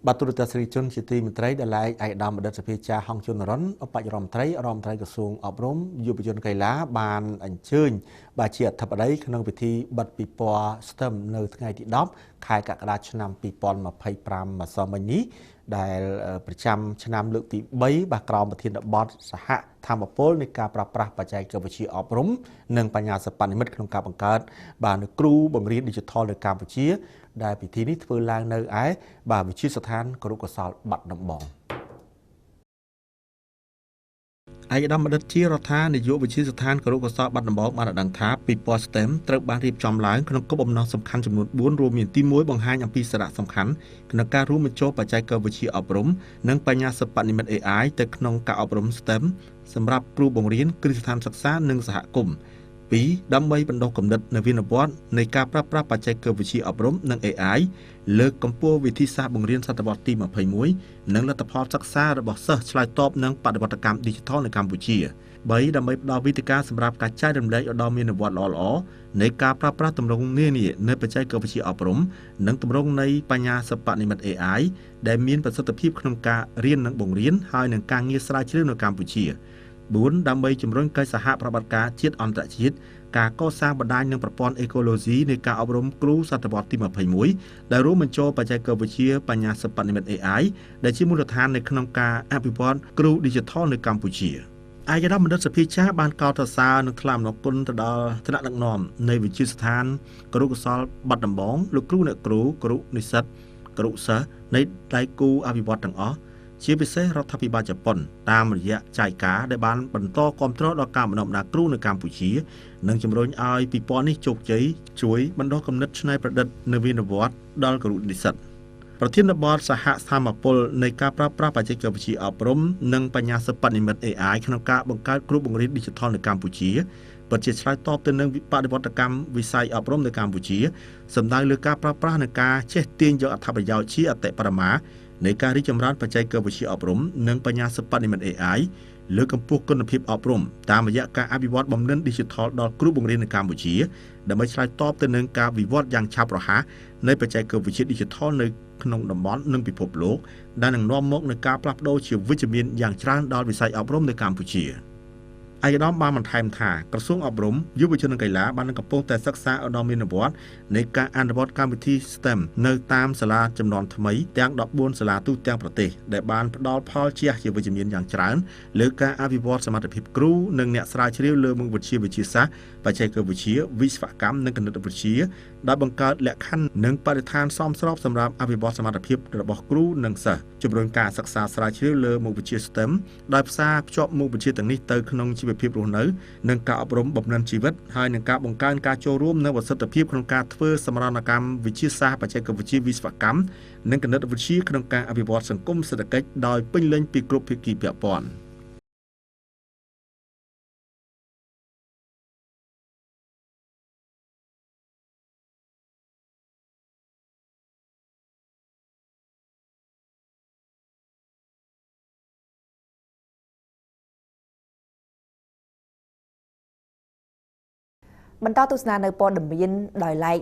បាតុរទស្សនីជនជាទីមន្ត្រីដែលឯកឧត្តមបណ្ឌិតសភាចាហងជុនរិនឧបនាយករដ្ឋមន្ត្រីក្រសួងអប់រំយុវជនកីឡាបានអញ្ជើញបាទជាអធិបតីក្នុងពិធីបិទពិព័រណ៍ STEM នៅថ្ងៃទី10ខែកក្កដាឆ្នាំ2025ម្សិលមិញនេះដែលប្រចាំឆ្នាំលើកទី3បាទក្រោមប្រធានបទសហធម្មពលនៃការប្រើប្រាស់បច្ចេកវិទ្យាអប់រំនិងបញ្ញាសិប្បនិម្មិតក្នុងការបង្កើតបាទនូវគ្រូបង្រៀន Digital នៅកម្ពុជាដែលពិធីនេះធ្វើឡើងនៅឯបាទវិទ្យាស្ថានគរុកោសល្យបាត់ដំបងឯកឧត្តមបណ្ឌិតជារដ្ឋានាយកវិទ្យាស្ថានគរុកោសល្យបាត់ដំបងបានដឹងថាពិព័រណ៍ STEM ត្រូវបានរៀបចំឡើងក្នុងគោលបំណងសំខាន់ចំនួន4រួមមានទី1បង្ហាញអំពីសារៈសំខាន់ក្នុងការរួមបញ្ចូលបច្ចេកវិទ្យាអប់រំនិងបញ្ញាសិប្បនិម្មិត AI ទៅក្នុងការអប់រំ STEM សម្រាប់គ្រូបង្រៀនគ្រឹះស្ថានសិក្សានិងសហគមន៍2ដើម្បីបណ្ដុះគំនិតនវានុវត្តន៍នៃការប្រើប្រាស់បច្ចេកវិទ្យាអប់រំនិង AI លើកកម្ពស់វិធីសាស្ត្របង្រៀនសតវត្សទី21និងលទ្ធផលសិក្សារបស់សិស្សឆ្លើយតបនឹងបដិវត្តកម្ម Digital នៅកម្ពុជា3ដើម្បីផ្ដល់វេទិកាសម្រាប់ការចែករំលែកឲ្យដល់មាននវត្តល្អៗនៃការប្រើប្រាស់ទម្រង់នានានៃបច្ចេកវិទ្យាអប់រំនិងទម្រង់នៃបញ្ញាសិប្បនិម្មិត AI ដែលមានប្រសិទ្ធភាពក្នុងការរៀននិងបង្រៀនហើយនឹងការងារស្រាវជ្រាវនៅកម្ពុជា4ដើម្បីជំរុញកិច្ចសហប្រតិបត្តិការជាតិអន្តរជាតិការកសាងបណ្ដាញនិងប្រព័ន្ធអេកូឡូស៊ីនៃការអប់រំគ្រូសតវត្សទី21ដែលរួមបញ្ចូលបច្ចេកវិទ្យាបញ្ញាសិប្បនិម្មិត AI ដែលជាមូលដ្ឋាននៅក្នុងការអភិវឌ្ឍគ្រូ Digital នៅកម្ពុជាឯកឧត្តមបណ្ឌិតសភាចាបានកោតសរសើរនិងថ្លែងអំណរគុណទៅដល់ថ្នាក់ដឹកនាំនៃវិទ្យាស្ថានគរុកោសល្យបាត់ដំបងលោកគ្រូអ្នកគ្រូគរុនិស្សិតគរុសិស្សនៃដៃគូអភិវឌ្ឍទាំងអស់ជាពិសេសរដ្ឋាភិបាលជប៉ុនតាមរយៈចែកការដែលបានបន្តគាំទ្រដល់ការបណ្ដុះបណ្ដាលគ្រូនៅកម្ពុជានិងជំរុញឲ្យពិព័រណ៍នេះជោគជ័យជួយបណ្ដុះគំនិតច្នៃប្រឌិតនវានុវត្តន៍ដល់គ្រូនិស្សិតប្រធានបទសហធម្មពលនៃការប្រើប្រាស់បច្ចេកវិទ្យាអប់រំនិងបញ្ញាសិប្បនិម្មិត AI ក្នុងការបង្កើតគ្រូបង្រៀន Digital នៅកម្ពុជាពិតជាឆ្លើយតបទៅនឹងបដិវត្តកម្មវិស័យអប់រំនៅកម្ពុជាសំដៅលើការប្រើប្រាស់និងការចេះទាញយកអត្ថប្រយោជន៍ជាអតិបរមានៃការរីកចម្រើនបច្ចេកវិទ្យាអប់រំនិងបញ្ញាសិប្បនិម្មិត AI លើកកម្ពស់គុណភាពអប់រំតាមរយៈការអភិវឌ្ឍបំណិន Digital ដល់គ្រូបង្រៀននៅកម្ពុជាដើម្បីឆ្លើយតបទៅនឹងការវិវត្តយ៉ាងឆាប់រហ័សនៃបច្ចេកវិទ្យា Digital នៅក្នុងតំបន់និងពិភពលោកដែលនឹងនាំមកនូវការផ្លាស់ប្ដូរជាវិជ្ជមានយ៉ាងច្រើនដល់វិស័យអប់រំនៅកម្ពុជាឯកឧត្តមបានបន្ថែមថាក្រសួងអប់រំយុវជននិងកីឡាបានកំពុងតែសិក្សាឧត្តមមានវត្តនៃការអនុវត្តកម្មវិធី STEM នៅតាមសាលាចំនួនថ្មីទាំង14សាលាទូទាំងប្រទេសដែលបានផ្ដល់ផលជះជាវិជ្ជមានយ៉ាងច្រើនលើការអភិវឌ្ឍសមត្ថភាពគ្រូនិងអ្នកស្រាវជ្រាវលើមុខវិជ្ជាវិទ្យាសាស្ត្របច្ចេកវិទ្យាវិស្វកម្មនិងគណិតវិទ្យាដែលបង្កើតលក្ខខណ្ឌនិងបរិស្ថានសមស្របសម្រាប់អភិវឌ្ឍសមត្ថភាពរបស់គ្រូនិងសិស្សជំរុញការសិក្សាស្រាវជ្រាវលើមុខវិជ្ជា STEM ដោយផ្សារភ្ជាប់មុខវិជ្ជាទាំងនេះទៅក្នុងជីវភាពរស់នៅនិងការអប់រំបំណិនជីវិតហើយនឹងការបង្កើនការចូលរួមនៅប្រសិទ្ធភាពក្នុងការធ្វើសមរណកម្មវិទ្យាសាស្ត្របច្ចេកវិទ្យាវិស្វកម្មនិងគណិតវិទ្យាក្នុងការអភិវឌ្ឍសង្គមសេដ្ឋកិច្ចដោយពេញលេញពីគ្រប់ភាគីពាក់ព័ន្ធបន្តទស្សនានៅព័ត៌មានដោយឡែក